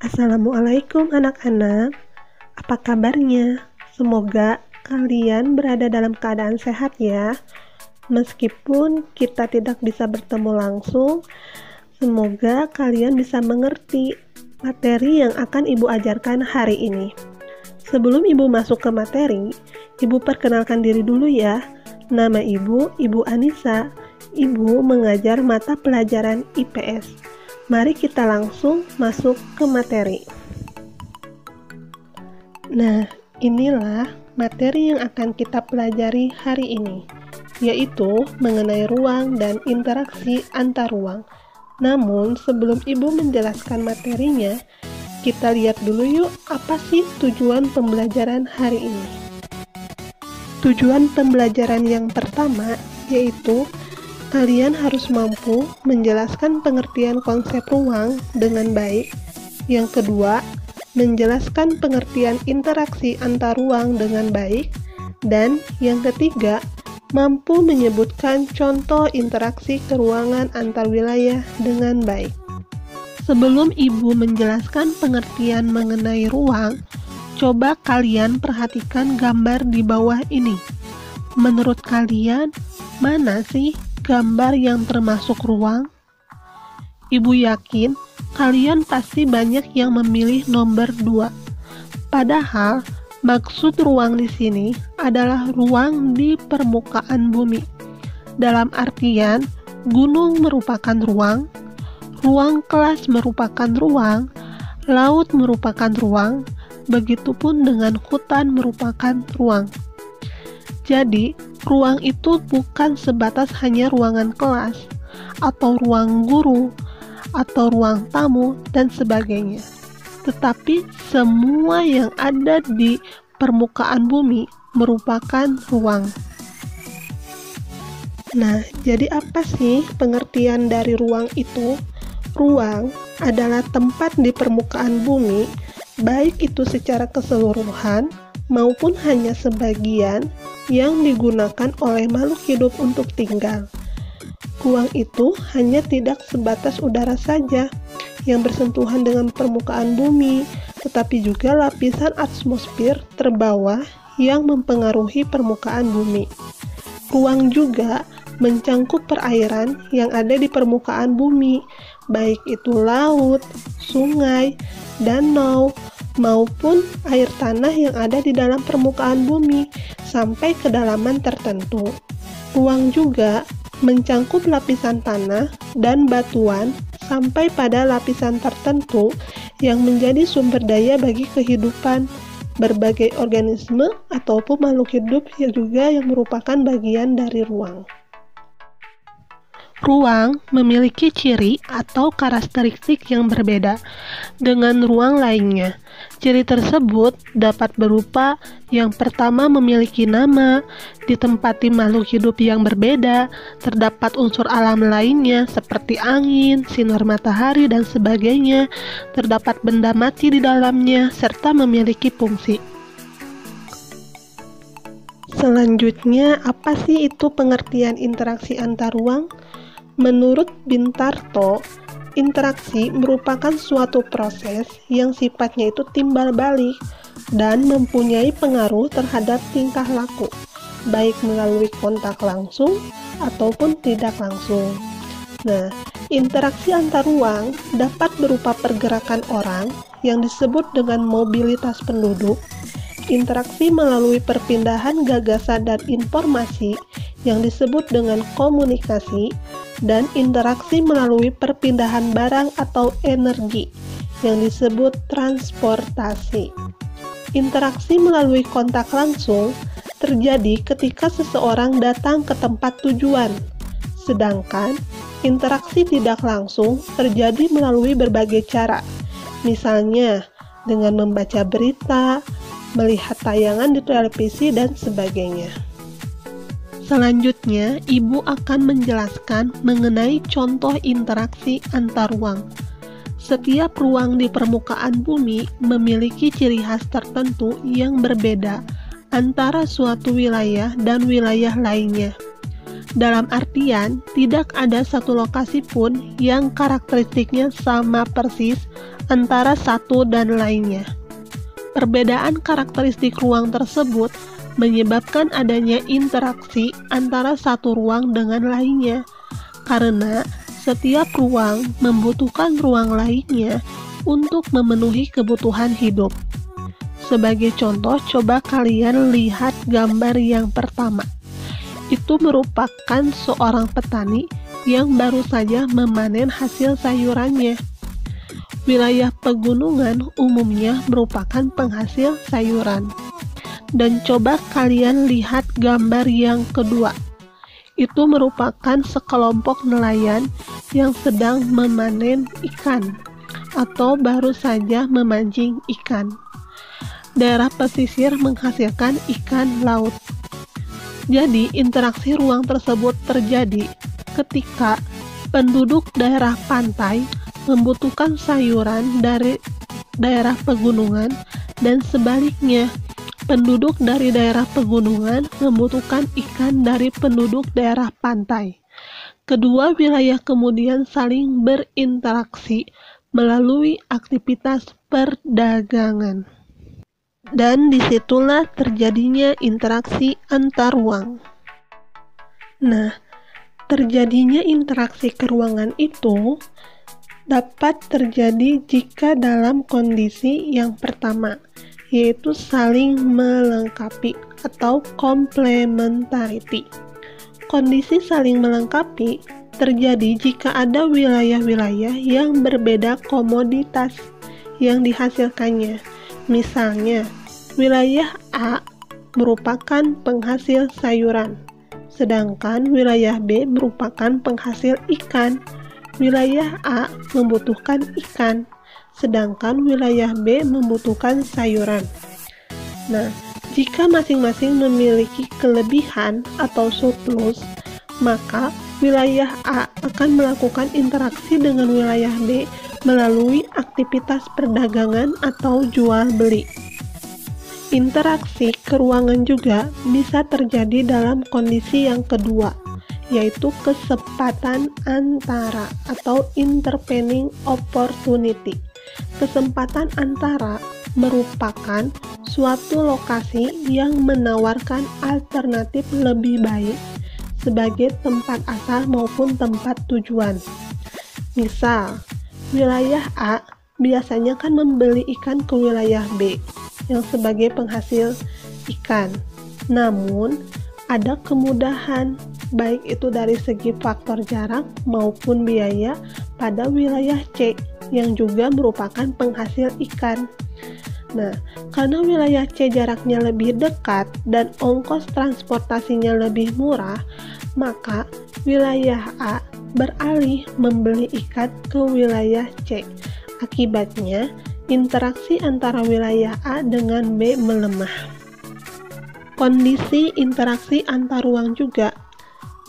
Assalamualaikum anak-anak, apa kabarnya? Semoga kalian berada dalam keadaan sehat ya. Meskipun kita tidak bisa bertemu langsung, semoga kalian bisa mengerti materi yang akan Ibu ajarkan hari ini. Sebelum Ibu masuk ke materi, Ibu perkenalkan diri dulu ya. Nama Ibu Anissa. Ibu mengajar mata pelajaran IPS. Mari kita langsung masuk ke materi. Nah, inilah materi yang akan kita pelajari hari ini, yaitu mengenai ruang dan interaksi antar ruang. Namun, sebelum Ibu menjelaskan materinya, kita lihat dulu yuk apa sih tujuan pembelajaran hari ini. Tujuan pembelajaran yang pertama yaitu kalian harus mampu menjelaskan pengertian konsep ruang dengan baik. Yang kedua, menjelaskan pengertian interaksi antar ruang dengan baik. Dan yang ketiga, mampu menyebutkan contoh interaksi keruangan antar wilayah dengan baik. Sebelum Ibu menjelaskan pengertian mengenai ruang, coba kalian perhatikan gambar di bawah ini. Menurut kalian, mana sih gambar yang termasuk ruang? Ibu yakin kalian pasti banyak yang memilih nomor 2. Padahal maksud ruang di sini adalah ruang di permukaan bumi. Dalam artian, gunung merupakan ruang, ruang kelas merupakan ruang, laut merupakan ruang, begitupun dengan hutan merupakan ruang. Jadi, ruang itu bukan sebatas hanya ruangan kelas, atau ruang guru, atau ruang tamu, dan sebagainya. Tetapi semua yang ada di permukaan bumi merupakan ruang. Nah, jadi apa sih pengertian dari ruang itu? Ruang adalah tempat di permukaan bumi, baik itu secara keseluruhan maupun hanya sebagian yang digunakan oleh makhluk hidup untuk tinggal. Ruang itu hanya tidak sebatas udara saja yang bersentuhan dengan permukaan bumi, tetapi juga lapisan atmosfer terbawah yang mempengaruhi permukaan bumi. Ruang juga mencangkup perairan yang ada di permukaan bumi, baik itu laut, sungai, danau, maupun air tanah yang ada di dalam permukaan bumi sampai kedalaman tertentu. Ruang juga mencangkup lapisan tanah dan batuan sampai pada lapisan tertentu yang menjadi sumber daya bagi kehidupan berbagai organisme ataupun makhluk hidup yang merupakan bagian dari ruang. Ruang memiliki ciri atau karakteristik yang berbeda dengan ruang lainnya. Ciri tersebut dapat berupa yang pertama memiliki nama, ditempati makhluk hidup yang berbeda, terdapat unsur alam lainnya seperti angin, sinar matahari, dan sebagainya, terdapat benda mati di dalamnya, serta memiliki fungsi. Selanjutnya, apa sih itu pengertian interaksi antar ruang? Menurut Bintarto, interaksi merupakan suatu proses yang sifatnya itu timbal balik dan mempunyai pengaruh terhadap tingkah laku, baik melalui kontak langsung ataupun tidak langsung. Nah, interaksi antar ruang dapat berupa pergerakan orang yang disebut dengan mobilitas penduduk, interaksi melalui perpindahan gagasan dan informasi yang disebut dengan komunikasi, dan interaksi melalui perpindahan barang atau energi yang disebut transportasi. Interaksi melalui kontak langsung terjadi ketika seseorang datang ke tempat tujuan, sedangkan interaksi tidak langsung terjadi melalui berbagai cara, misalnya dengan membaca berita, melihat tayangan di televisi, dan sebagainya. Selanjutnya, Ibu akan menjelaskan mengenai contoh interaksi antar ruang. Setiap ruang di permukaan bumi memiliki ciri khas tertentu yang berbeda antara suatu wilayah dan wilayah lainnya. Dalam artian, tidak ada satu lokasi pun yang karakteristiknya sama persis antara satu dan lainnya. Perbedaan karakteristik ruang tersebut menyebabkan adanya interaksi antara satu ruang dengan lainnya, karena setiap ruang membutuhkan ruang lainnya untuk memenuhi kebutuhan hidup. Sebagai contoh, coba kalian lihat gambar yang pertama. Itu merupakan seorang petani yang baru saja memanen hasil sayurannya. Wilayah pegunungan umumnya merupakan penghasil sayuran. Dan coba kalian lihat gambar yang kedua. Itu merupakan sekelompok nelayan yang sedang memanen ikan atau baru saja memancing ikan. Daerah pesisir menghasilkan ikan laut. Jadi, interaksi ruang tersebut terjadi ketika penduduk daerah pantai membutuhkan sayuran dari daerah pegunungan dan sebaliknya, penduduk dari daerah pegunungan membutuhkan ikan dari penduduk daerah pantai. Kedua wilayah kemudian saling berinteraksi melalui aktivitas perdagangan. Dan disitulah terjadinya interaksi antar ruang. Nah, terjadinya interaksi keruangan itu dapat terjadi jika dalam kondisi yang pertama, yaitu saling melengkapi atau complementarity. Kondisi saling melengkapi terjadi jika ada wilayah-wilayah yang berbeda komoditas yang dihasilkannya. Misalnya, wilayah A merupakan penghasil sayuran, sedangkan wilayah B merupakan penghasil ikan. Wilayah A membutuhkan ikan, sedangkan wilayah B membutuhkan sayuran. Nah, jika masing-masing memiliki kelebihan atau surplus, maka wilayah A akan melakukan interaksi dengan wilayah B melalui aktivitas perdagangan atau jual beli. Interaksi keruangan juga bisa terjadi dalam kondisi yang kedua, yaitu kesempatan antara atau intervening opportunity. Kesempatan antara merupakan suatu lokasi yang menawarkan alternatif lebih baik sebagai tempat asal maupun tempat tujuan. Misal, wilayah A biasanya kan membeli ikan ke wilayah B yang sebagai penghasil ikan. Namun, ada kemudahan baik itu dari segi faktor jarak maupun biaya pada wilayah C yang juga merupakan penghasil ikan. Nah, karena wilayah C jaraknya lebih dekat dan ongkos transportasinya lebih murah, maka wilayah A beralih membeli ikan ke wilayah C. Akibatnya, interaksi antara wilayah A dengan B melemah. Kondisi interaksi antar ruang juga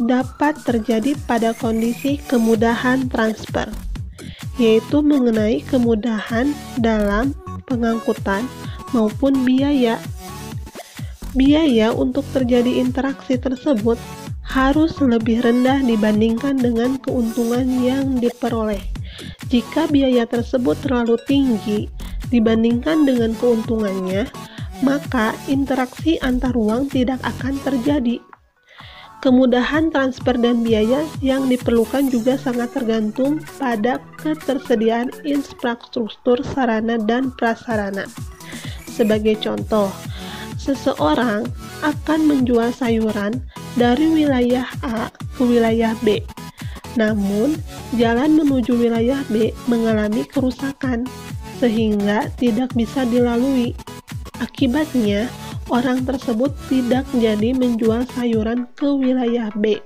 dapat terjadi pada kondisi kemudahan transfer, yaitu mengenai kemudahan dalam pengangkutan maupun biaya. Biaya untuk terjadi interaksi tersebut harus lebih rendah dibandingkan dengan keuntungan yang diperoleh. Jika biaya tersebut terlalu tinggi dibandingkan dengan keuntungannya, maka interaksi antar ruang tidak akan terjadi. Kemudahan transfer dan biaya yang diperlukan juga sangat tergantung pada ketersediaan infrastruktur sarana dan prasarana. Sebagai contoh, seseorang akan menjual sayuran dari wilayah A ke wilayah B. Namun, jalan menuju wilayah B mengalami kerusakan, sehingga tidak bisa dilalui. Akibatnya, orang tersebut tidak jadi menjual sayuran ke wilayah B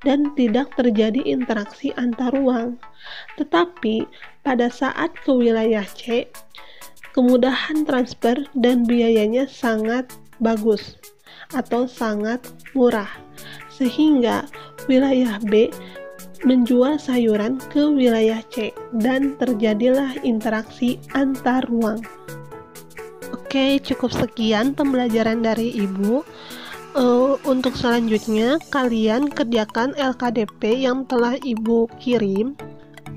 dan tidak terjadi interaksi antar ruang. Tetapi, pada saat ke wilayah C, kemudahan transfer dan biayanya sangat bagus atau sangat murah, sehingga wilayah B menjual sayuran ke wilayah C dan terjadilah interaksi antar ruang. Oke, cukup sekian pembelajaran dari Ibu. Untuk selanjutnya, kalian kerjakan LKDP yang telah Ibu kirim.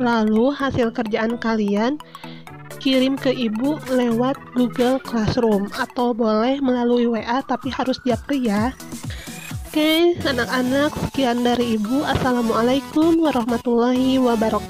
Lalu hasil kerjaan kalian kirim ke ibu lewat Google Classroom atau boleh melalui WA, tapi harus japri ya. Oke, anak-anak, sekian dari ibu. Assalamualaikum warahmatullahi wabarakatuh.